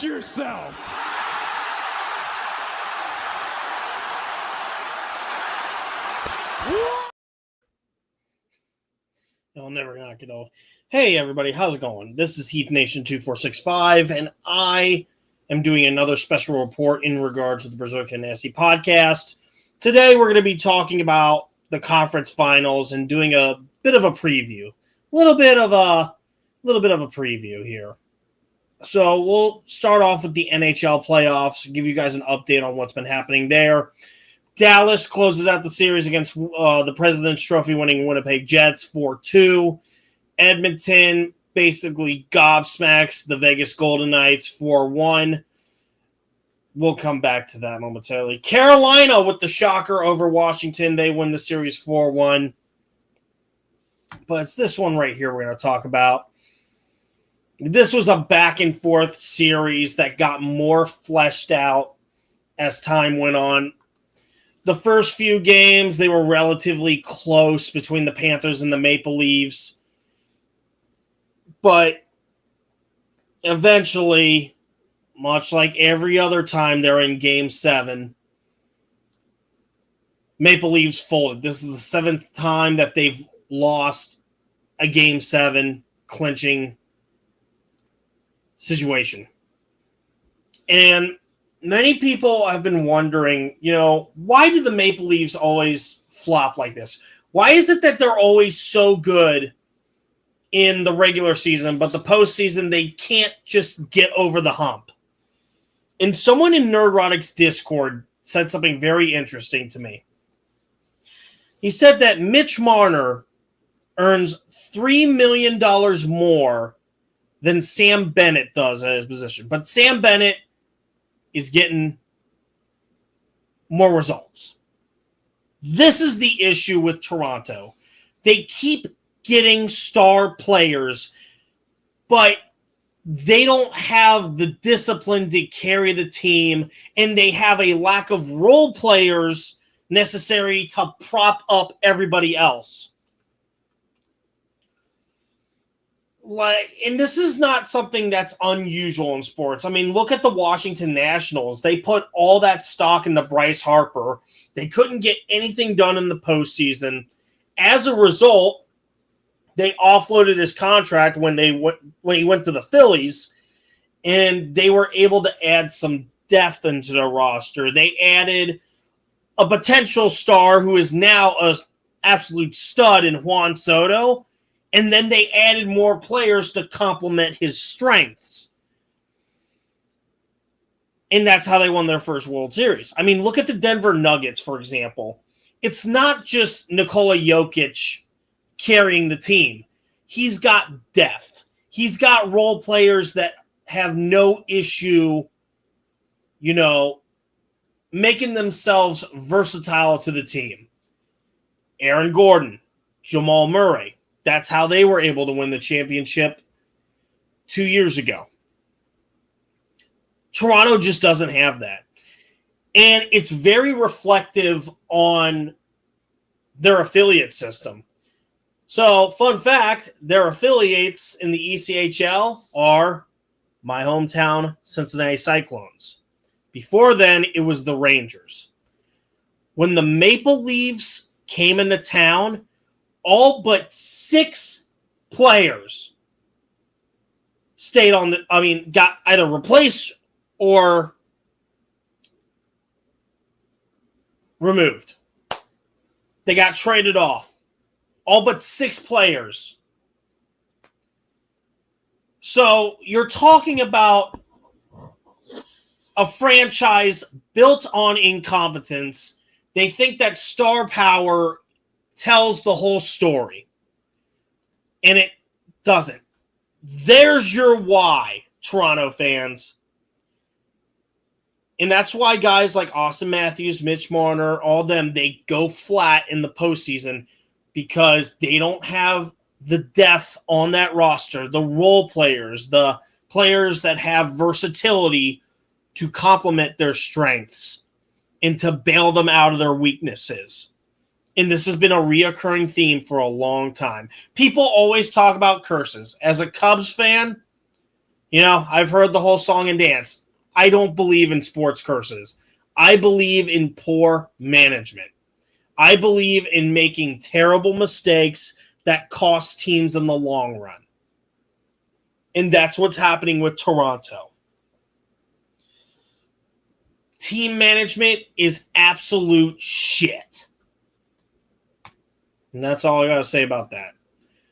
yourself. I'll never not get old. Hey, everybody. How's it going? This is Heath Nation 2465, and I am doing another special report in regard to the Berserk and Nasty podcast. Today, we're going to be talking about the conference finals and doing a bit of a preview. A little bit of a preview here. So we'll start off with the NHL playoffs, give you guys an update on what's been happening there. Dallas closes out the series against the President's Trophy winning Winnipeg Jets 4-2. Edmonton basically gobsmacks the Vegas Golden Knights 4-1. We'll come back to that momentarily. Carolina with the shocker over Washington. They win the series 4-1. But it's this one right here we're going to talk about. This was a back-and-forth series that got more fleshed out as time went on. The first few games, they were relatively close between the Panthers and the Maple Leafs. But eventually, much like every other time they're in Game 7, Maple Leafs folded. This is the seventh time that they've lost a Game 7 clinching situation. And many people have been wondering, why do the Maple Leafs always flop like this? Why is it that they're always so good in the regular season, but the postseason they can't just get over the hump? And someone in Nerdrotic's Discord said something very interesting to me. He said that Mitch Marner earns $3 million more than Sam Bennett does at his position. But Sam Bennett is getting more results. This is the issue with Toronto. They keep getting star players, but they don't have the discipline to carry the team, and they have a lack of role players necessary to prop up everybody else. And this is not something that's unusual in sports. I mean, look at the Washington Nationals. They put all that stock into Bryce Harper. They couldn't get anything done in the postseason. As a result, they offloaded his contract when he went to the Phillies, and they were able to add some depth into their roster. They added a potential star who is now an absolute stud in Juan Soto. And then they added more players to complement his strengths. And that's how they won their first World Series. I mean, look at the Denver Nuggets, for example. It's not just Nikola Jokic carrying the team. He's got depth. He's got role players that have no issue, making themselves versatile to the team. Aaron Gordon, Jamal Murray. That's how they were able to win the championship 2 years ago. Toronto just doesn't have that. And it's very reflective on their affiliate system. So, fun fact, their affiliates in the ECHL are my hometown Cincinnati Cyclones. Before then, it was the Rangers. When the Maple Leafs came into town, all but 6 players got either replaced or removed. They got traded off. All but 6 players. So you're talking about a franchise built on incompetence. They think that star power tells the whole story. And it doesn't. There's your why, Toronto fans. And that's why guys like Austin Matthews, Mitch Marner, all them, they go flat in the postseason because they don't have the depth on that roster, the role players, the players that have versatility to complement their strengths and to bail them out of their weaknesses. And this has been a reoccurring theme for a long time. People always talk about curses. As a Cubs fan, I've heard the whole song and dance. I don't believe in sports curses. I believe in poor management. I believe in making terrible mistakes that cost teams in the long run. And that's what's happening with Toronto. Team management is absolute shit. And that's all I got to say about that.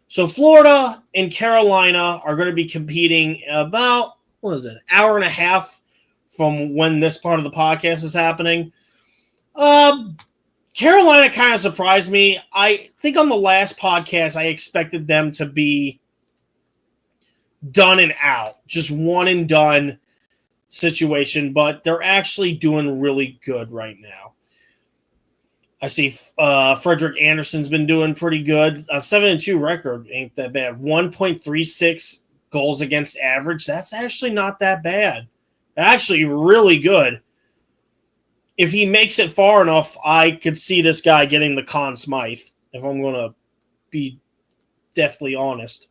So Florida and Carolina are going to be competing about, an hour and a half from when this part of the podcast is happening. Carolina kind of surprised me. I think on the last podcast, I expected them to be done and out, just one and done situation, but they're actually doing really good right now. I see Frederick Anderson's been doing pretty good. A 7-2 record ain't that bad. 1.36 goals against average. That's actually not that bad. Actually, really good. If he makes it far enough, I could see this guy getting the Conn Smythe, if I'm going to be definitely honest.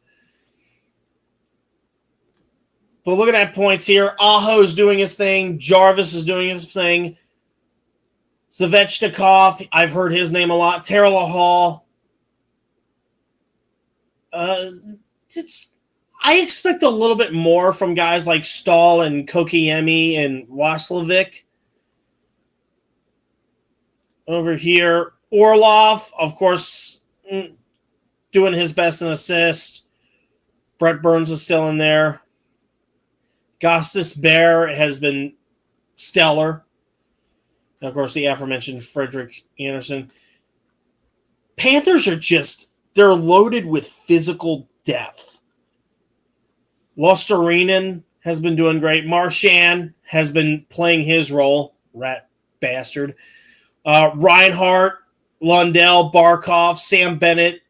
But looking at points here, Aho's doing his thing. Jarvis is doing his thing. Svechnikov, I've heard his name a lot. Terrell Hall. I expect a little bit more from guys like Stahl and Kokiemi and Waslavic. Over here, Orlov, of course, doing his best in assist. Brett Burns is still in there. Gostis Bear has been stellar. And, of course, the aforementioned Frederick Anderson. Panthers are they're loaded with physical depth. Lusterinen has been doing great. Marchand has been playing his role. Rat bastard. Reinhart, Lundell, Barkov, Sam Bennett.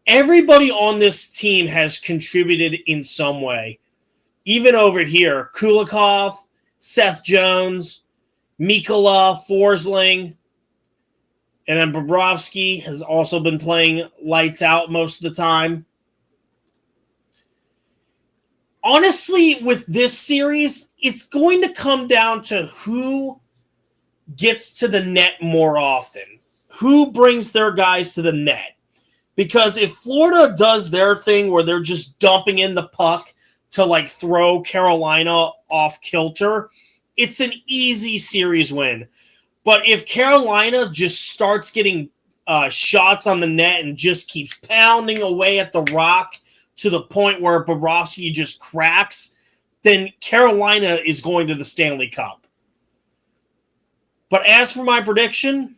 Everybody on this team has contributed in some way. Even over here, Kulikov, Seth Jones, Mikula, Forsling, and then Bobrovsky has also been playing lights out most of the time. Honestly, with this series, it's going to come down to who gets to the net more often. Who brings their guys to the net? Because if Florida does their thing where they're just dumping in the puck to throw Carolina off kilter, it's an easy series win. But if Carolina just starts getting shots on the net and just keeps pounding away at the rock to the point where Bobrovsky just cracks, then Carolina is going to the Stanley Cup. But as for my prediction,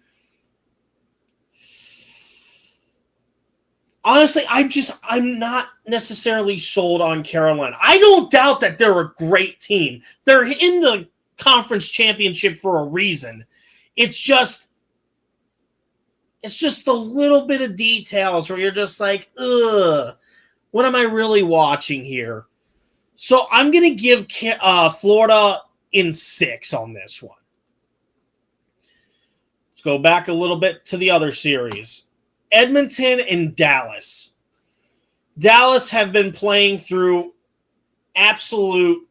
honestly, I'm not necessarily sold on Carolina. I don't doubt that they're a great team. They're in the conference championship for a reason. It's just the little bit of details where you're just like, ugh, what am I really watching here? So I'm going to give Florida in 6 on this one. Let's go back a little bit to the other series. Edmonton and Dallas. Dallas have been playing through absolute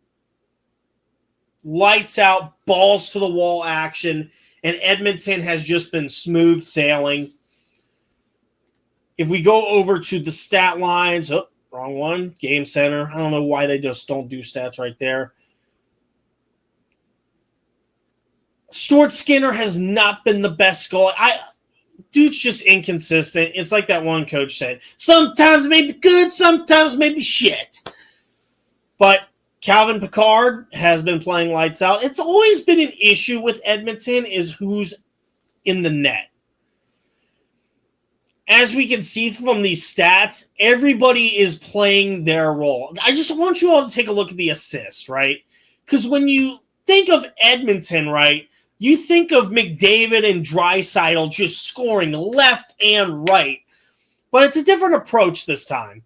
lights out, balls to the wall action, and Edmonton has just been smooth sailing. If we go over to the stat lines, wrong one, Game Center. I don't know why they just don't do stats right there. Stuart Skinner has not been the best goalie. Dude's just inconsistent. It's like that one coach said. Sometimes maybe good, sometimes maybe shit. But Calvin Pickard has been playing lights out. It's always been an issue with Edmonton is who's in the net. As we can see from these stats, everybody is playing their role. I just want you all to take a look at the assist, right? Because when you think of Edmonton, right, you think of McDavid and Draisaitl just scoring left and right. But it's a different approach this time.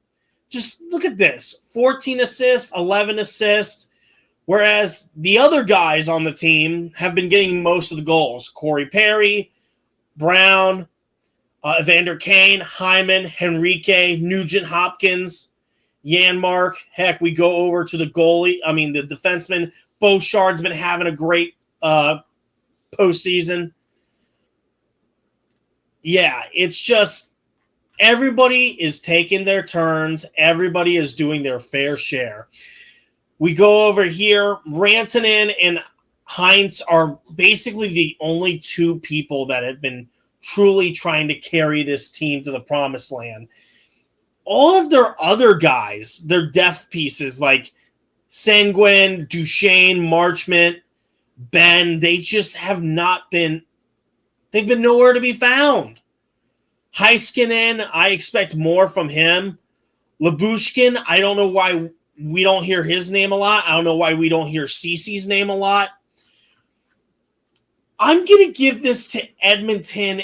Just look at this. 14 assists, 11 assists. Whereas the other guys on the team have been getting most of the goals. Corey Perry, Brown, Evander Kane, Hyman, Henrique, Nugent Hopkins, Yanmark. Heck, we go over to the goalie. I mean, the defenseman. Beauchard's been having a great postseason. Yeah, it's just everybody is taking their turns. Everybody is doing their fair share. We go over here. Rantanen and Heinz are basically the only two people that have been truly trying to carry this team to the promised land. All of their other guys, their depth pieces like Sanguin, Duchesne, Marchment, Ben, they just have not been – they've been nowhere to be found. Heiskanen, I expect more from him. Labushkin, I don't know why we don't hear his name a lot. I don't know why we don't hear Cece's name a lot. I'm going to give this to Edmonton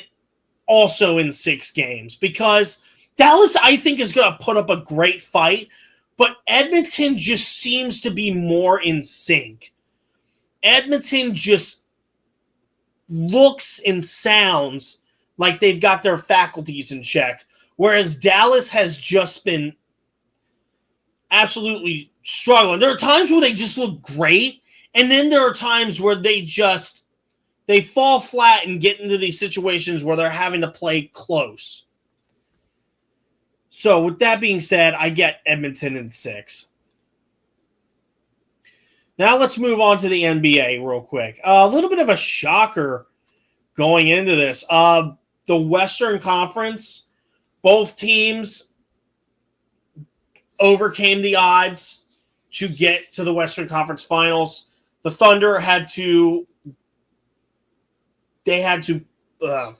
also in 6 games because Dallas, I think, is going to put up a great fight, but Edmonton just seems to be more in sync. Edmonton just looks and sounds like they've got their faculties in check, whereas Dallas has just been absolutely struggling. There are times where they just look great, and then there are times where they fall flat and get into these situations where they're having to play close. So with that being said, I get Edmonton in 6. Now let's move on to the NBA real quick. A little bit of a shocker going into this. The Western Conference, both teams overcame the odds to get to the Western Conference Finals. The Thunder had to I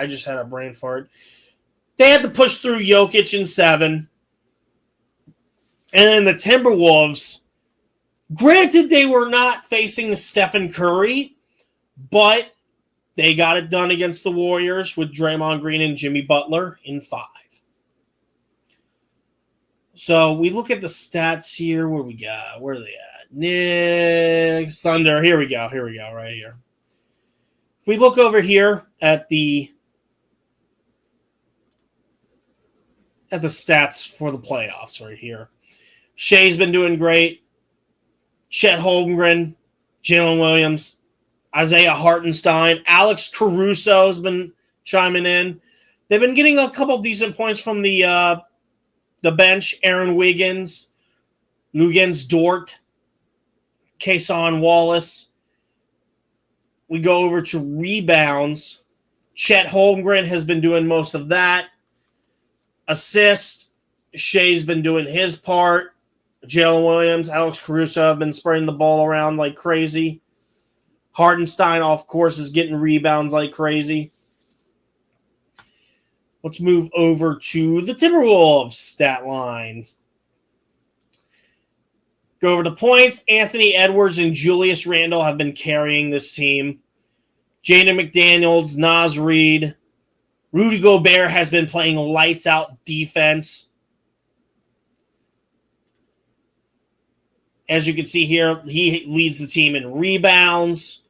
just had a brain fart. They had to push through Jokic in 7. And then the Timberwolves, granted they were not facing Stephen Curry, but they got it done against the Warriors with Draymond Green and Jimmy Butler in 5. So we look at the stats here. Where we got? Where are they at? Knicks, Thunder. Here we go, right here. If we look over here at the stats for the playoffs right here. Shea's been doing great. Chet Holmgren, Jalen Williams, Isaiah Hartenstein, Alex Caruso has been chiming in. They've been getting a couple decent points from the bench. Aaron Wiggins, Lugens Dort, Kason Wallace. We go over to rebounds. Chet Holmgren has been doing most of that. Assist, Shea's been doing his part. Jalen Williams, Alex Caruso have been spreading the ball around like crazy. Hardenstein, of course, is getting rebounds like crazy. Let's move over to the Timberwolves stat lines. Go over to points. Anthony Edwards and Julius Randle have been carrying this team. Jaden McDaniels, Naz Reid, Rudy Gobert has been playing lights-out defense. As you can see here, he leads the team in rebounds,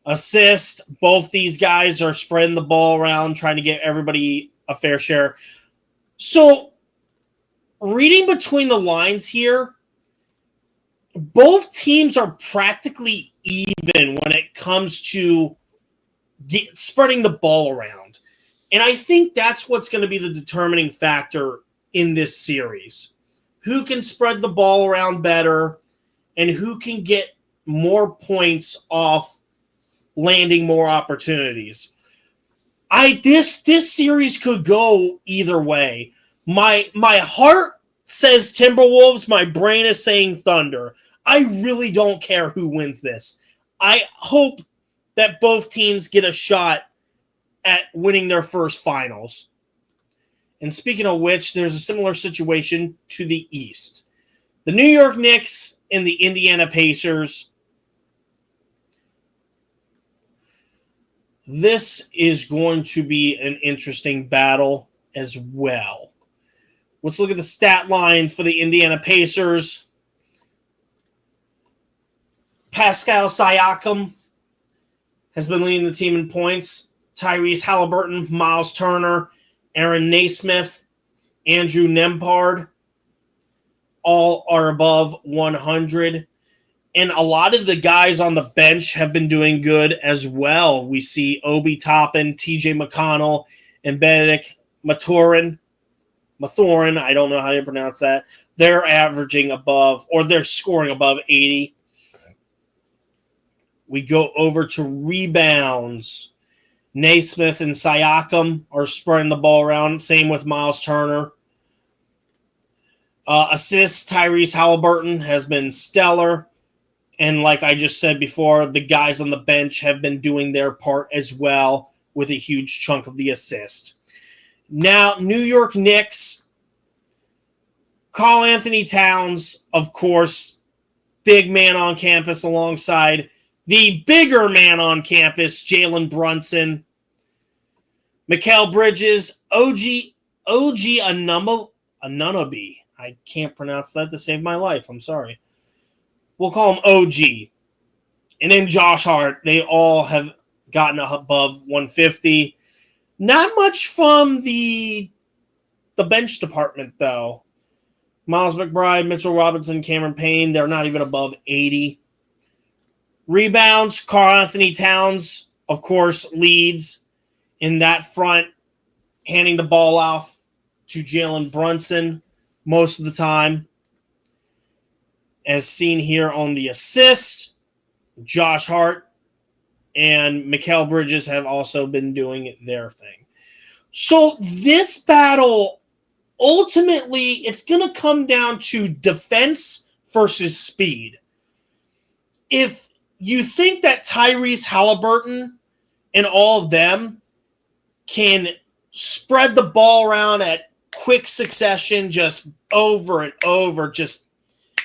assists. Both these guys are spreading the ball around, trying to get everybody a fair share. So, reading between the lines here, both teams are practically even when it comes to spreading the ball around. And I think that's what's going to be the determining factor in this series. Who can spread the ball around better and who can get more points off landing more opportunities. This series could go either way. My heart says Timberwolves, my brain is saying Thunder. I really don't care who wins this. I hope that both teams get a shot at winning their first finals. And speaking of which, there's a similar situation to the East. The New York Knicks and the Indiana Pacers. This is going to be an interesting battle as well. Let's look at the stat lines for the Indiana Pacers. Pascal Siakam has been leading the team in points. Tyrese Halliburton, Miles Turner, Aaron Naismith, Andrew Nembhard. all are above 100. And a lot of the guys on the bench have been doing good as well. We see Obi Toppin, TJ McConnell, and Benedict Mathurin. I don't know how to pronounce that. They're averaging above, or they're scoring above 80. We go over to rebounds. Naismith and Siakam are spreading the ball around. Same with Miles Turner. Assists, Tyrese Halliburton has been stellar. And like I just said before, the guys on the bench have been doing their part as well with a huge chunk of the assist. Now, New York Knicks, Karl-Anthony Towns, of course, big man on campus alongside the bigger man on campus, Jalen Brunson. Mikal Bridges, OG Anunoby. I can't pronounce that to save my life. I'm sorry. We'll call him OG. And then Josh Hart. They all have gotten above 150. Not much from the bench department, though. Miles McBride, Mitchell Robinson, Cameron Payne, they're not even above 80. Rebounds, Karl-Anthony Towns, of course, leads in that front, handing the ball off to Jalen Brunson most of the time. As seen here on the assist, Josh Hart and Mikal Bridges have also been doing their thing. So this battle, ultimately, it's going to come down to defense versus speed. If you think that Tyrese Halliburton and all of them can spread the ball around at quick succession, just over and over, just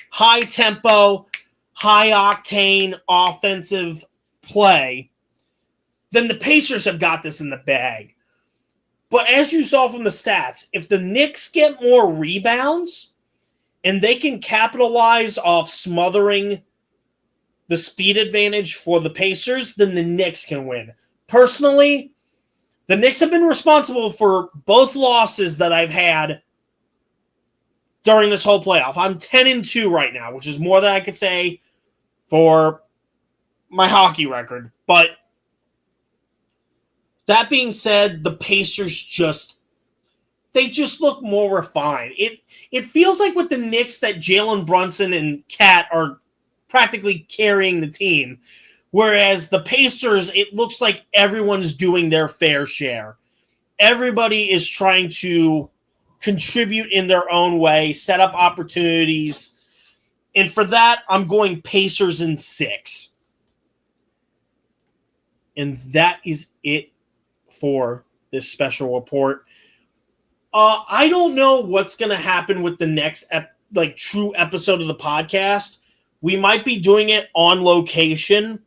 high tempo, high octane offensive play, then the Pacers have got this in the bag. But as you saw from the stats, if the Knicks get more rebounds and they can capitalize off smothering the speed advantage for the Pacers, then the Knicks can win. Personally, the Knicks have been responsible for both losses that I've had during this whole playoff. I'm 10-2 right now, which is more than I could say for my hockey record. But that being said, the Pacers just look more refined. It feels like with the Knicks that Jalen Brunson and Cat are practically carrying the team, whereas the Pacers, it looks like everyone's doing their fair share. Everybody is trying to contribute in their own way, set up opportunities. And for that, I'm going Pacers in 6. And that is it for this special report. I don't know what's going to happen with the next true episode of the podcast. We might be doing it on location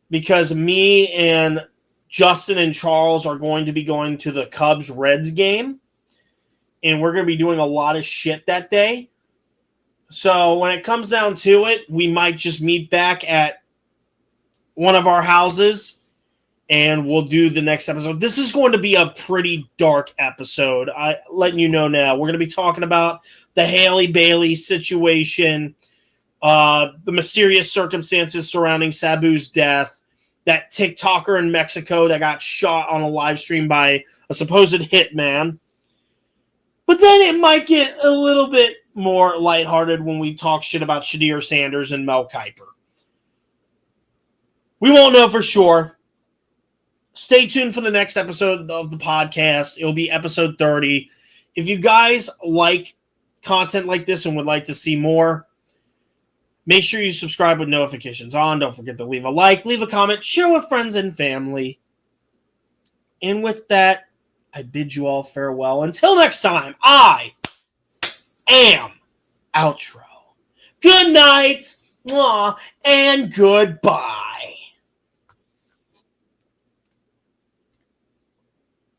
because me and Justin and Charles are going to be going to the Cubs-Reds game. And we're going to be doing a lot of shit that day. So when it comes down to it, we might just meet back at one of our houses and we'll do the next episode. This is going to be a pretty dark episode. I'm letting you know now. We're going to be talking about the Haley Bailey situation, the mysterious circumstances surrounding Sabu's death, that TikToker in Mexico that got shot on a live stream by a supposed hitman. But then it might get a little bit more lighthearted when we talk shit about Shadir Sanders and Mel Kiper. We won't know for sure. Stay tuned for the next episode of the podcast. It'll be episode 30. If you guys like content like this and would like to see more, make sure you subscribe with notifications on. Don't forget to leave a like, leave a comment, share with friends and family. And with that, I bid you all farewell. Until next time, I am outro. Good night, and goodbye.